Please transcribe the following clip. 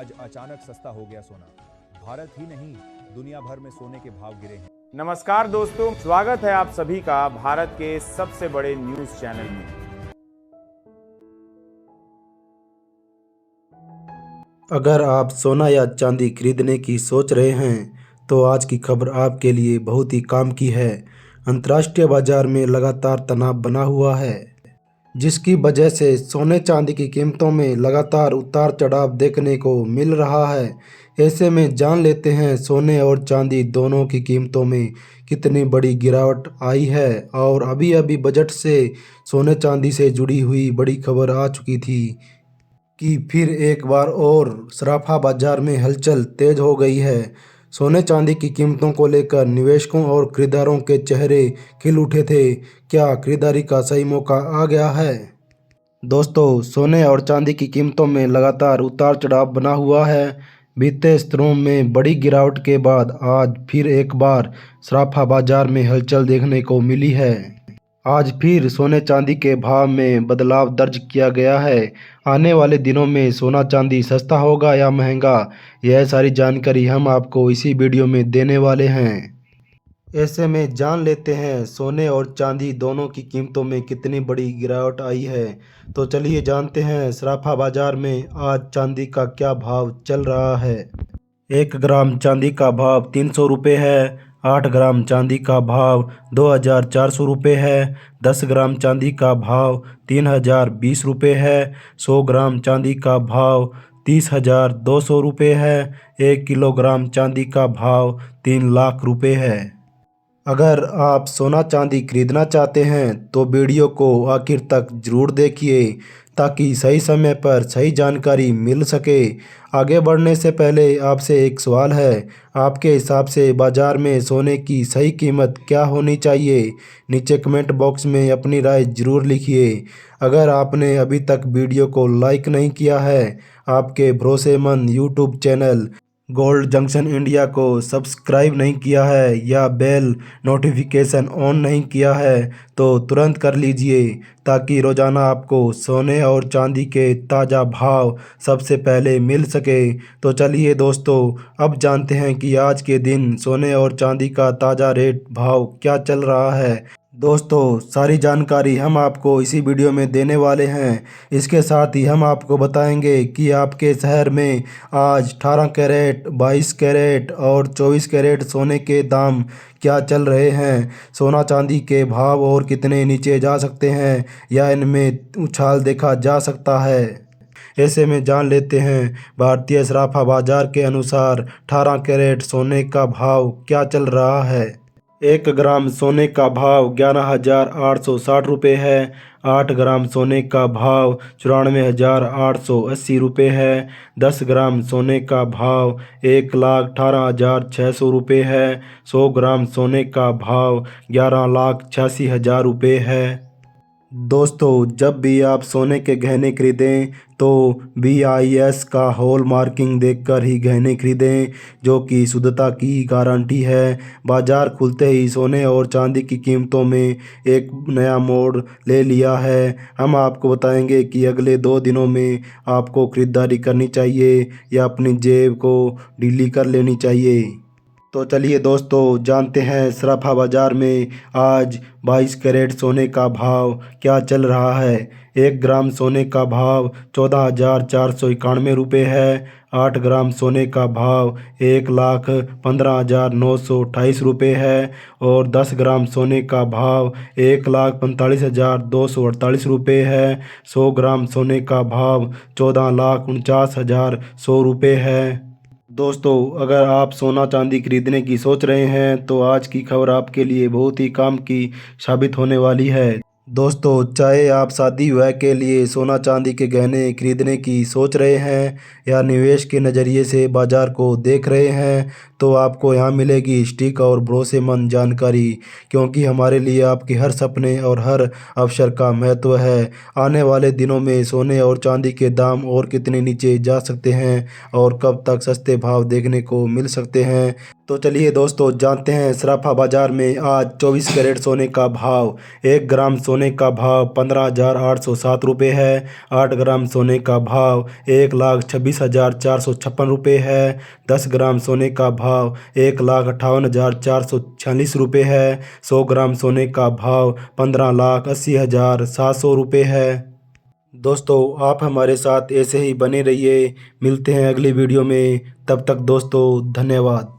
आज अचानक सस्ता हो गया सोना। भारत ही नहीं, दुनिया भर में सोने के भाव गिरे हैं। नमस्कार दोस्तों, स्वागत है आप सभी का भारत के सबसे बड़े न्यूज चैनल में। अगर आप सोना या चांदी खरीदने की सोच रहे हैं तो आज की खबर आपके लिए बहुत ही काम की है। अंतर्राष्ट्रीय बाजार में लगातार तनाव बना हुआ है, जिसकी वजह से सोने चांदी की कीमतों में लगातार उतार चढ़ाव देखने को मिल रहा है। ऐसे में जान लेते हैं सोने और चांदी दोनों की कीमतों में कितनी बड़ी गिरावट आई है। और अभी अभी बजट से सोने चांदी से जुड़ी हुई बड़ी खबर आ चुकी थी कि फिर एक बार और सराफा बाजार में हलचल तेज हो गई है। सोने चांदी की कीमतों को लेकर निवेशकों और खरीदारों के चेहरे खिल उठे थे। क्या खरीदारी का सही मौका आ गया है? दोस्तों, सोने और चांदी की कीमतों में लगातार उतार चढ़ाव बना हुआ है। बीते सत्रों में बड़ी गिरावट के बाद आज फिर एक बार सराफा बाजार में हलचल देखने को मिली है। आज फिर सोने चांदी के भाव में बदलाव दर्ज किया गया है। आने वाले दिनों में सोना चांदी सस्ता होगा या महंगा, यह सारी जानकारी हम आपको इसी वीडियो में देने वाले हैं। ऐसे में जान लेते हैं सोने और चांदी दोनों की कीमतों में कितनी बड़ी गिरावट आई है। तो चलिए जानते हैं सराफा बाजार में आज चांदी का क्या भाव चल रहा है। 1 ग्राम चांदी का भाव 300 रुपये है। 8 ग्राम चांदी का भाव 2400 रुपये है। 10 ग्राम चांदी का भाव 3020 रुपये है। 100 ग्राम चांदी का भाव 30,200 रुपये है। 1 किलोग्राम चांदी का भाव 3 लाख रुपये है। अगर आप सोना चांदी खरीदना चाहते हैं तो वीडियो को आखिर तक ज़रूर देखिए ताकि सही समय पर सही जानकारी मिल सके। आगे बढ़ने से पहले आपसे एक सवाल है, आपके हिसाब से बाज़ार में सोने की सही कीमत क्या होनी चाहिए? नीचे कमेंट बॉक्स में अपनी राय ज़रूर लिखिए। अगर आपने अभी तक वीडियो को लाइक नहीं किया है, आपके भरोसेमंद YouTube channel gold junction India को सब्सक्राइब नहीं किया है या बेल नोटिफिकेशन ऑन नहीं किया है तो तुरंत कर लीजिए ताकि रोज़ाना आपको सोने और चांदी के ताज़ा भाव सबसे पहले मिल सके। तो चलिए दोस्तों, अब जानते हैं कि आज के दिन सोने और चांदी का ताज़ा रेट भाव क्या चल रहा है। दोस्तों, सारी जानकारी हम आपको इसी वीडियो में देने वाले हैं। इसके साथ ही हम आपको बताएंगे कि आपके शहर में आज 18 कैरेट, 22 कैरेट और 24 कैरेट सोने के दाम क्या चल रहे हैं। सोना चांदी के भाव और कितने नीचे जा सकते हैं या इनमें उछाल देखा जा सकता है। ऐसे में जान लेते हैं भारतीय सराफा बाजार के अनुसार 18 कैरेट सोने का भाव क्या चल रहा है। 1 ग्राम सोने का भाव 11,860 रुपये है। 8 ग्राम सोने का भाव 94,880 रुपये है। 10 ग्राम सोने का भाव 1,18,600 रुपये है। 100 ग्राम सोने का भाव 11,86,000 रुपये है। दोस्तों, जब भी आप सोने के गहने खरीदें तो BIS का हॉल मार्किंग देखकर ही गहने खरीदें, जो कि शुद्धता की गारंटी है। बाजार खुलते ही सोने और चांदी की कीमतों में एक नया मोड़ ले लिया है। हम आपको बताएंगे कि अगले 2 दिनों में आपको खरीदारी करनी चाहिए या अपनी जेब को ढीली कर लेनी चाहिए। तो चलिए दोस्तों, जानते हैं सराफा बाज़ार में आज 22 कैरेट सोने का भाव क्या चल रहा है। 1 ग्राम सोने का भाव 14,491 रुपये है। 8 ग्राम सोने का भाव 1,15,928 रुपये है और 10 ग्राम सोने का भाव 1,45,248 रुपये है। 100 ग्राम सोने का भाव 14,49,100 रुपये है। दोस्तों, अगर आप सोना चांदी खरीदने की सोच रहे हैं तो आज की खबर आपके लिए बहुत ही काम की साबित होने वाली है। दोस्तों, चाहे आप शादी विवाह के लिए सोना चांदी के गहने खरीदने की सोच रहे हैं या निवेश के नज़रिए से बाज़ार को देख रहे हैं, तो आपको यहाँ मिलेगी सटीक और भरोसेमंद जानकारी, क्योंकि हमारे लिए आपके हर सपने और हर अवसर का महत्व है। आने वाले दिनों में सोने और चांदी के दाम और कितने नीचे जा सकते हैं और कब तक सस्ते भाव देखने को मिल सकते हैं, तो चलिए दोस्तों जानते हैं सराफा बाज़ार में आज 24 कैरेट सोने का भाव। 1 ग्राम सोने का भाव 15,807 रुपये है। 8 ग्राम सोने का भाव 1,26,456 रुपये है। 10 ग्राम सोने का भाव 1,58,446 रुपये है। 100 ग्राम सोने का भाव 15,80,700 रुपये है। दोस्तों आप हमारे साथ ऐसे ही बने रहिए। मिलते हैं अगली वीडियो में, तब तक दोस्तों धन्यवाद।